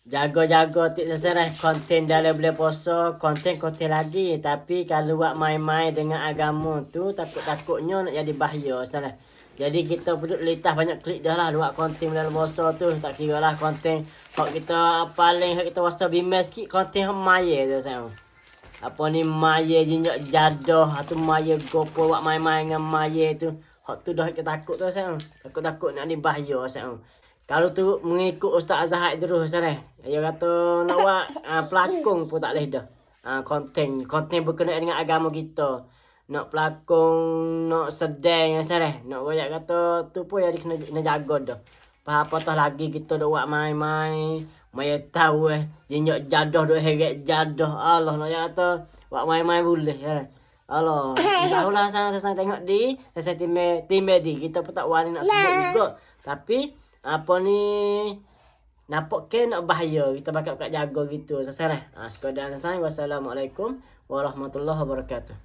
Jago-jago tik seserah konten dalam bulan puasa, konten lagi. Tapi kalau buat main-main dengan agama tu, takut-takutnya nak jadi bahaya salah. Jadi kita perlu litah banyak klik dah lah buat konten dalam puasa tu. Tak kira lah konten kalau kita paling kita puasa bimbang sikit konten maya tu sayang. Apa ni maya jinjak jadah atau maya gopo buat main-main dengan maya tu. Hak tu dah kita takut tu sayang. Takut-takut nak ni bahaya sayang. Kalau tu mengikut Ustaz Azhar terus sana. Dia kata nak buat pelakon pun tak boleh dah. Konten berkenaan dengan agama kita. Nak pelakon, nak sedang sana. Nak royak kata tu pun jadi kena jaga dah. Apa tah lagi kita dah buat main-main. Maya tahu jinjak jadah duk heret jadah. Allah nak kata buat main-main boleh ya. Allah. Tahulah sang tengok di, saya tim di. Kita pun tak wani nak sebut juga. Tapi apa ni nampak ke nak bahaya kita bakal jaga gitu seserah sekadar saya. Wassalamualaikum warahmatullahi wabarakatuh.